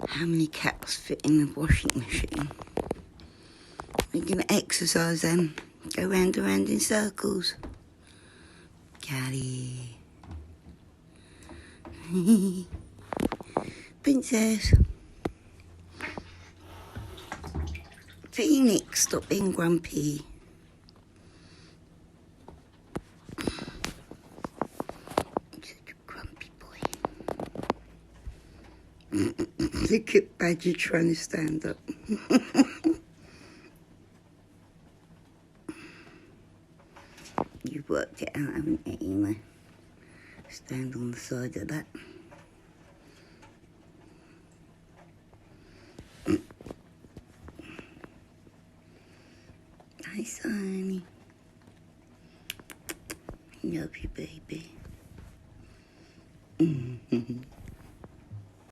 How many cats fit in the washing machine? We're going to exercise them. Go round and round in circles. Catty. Princess. Phoenix, stop being grumpy. Such a grumpy boy. Look at Badger trying to stand up. You've worked it out, haven't you, Ema? Stand on the side of that. Hi, Sonny. Love you, baby.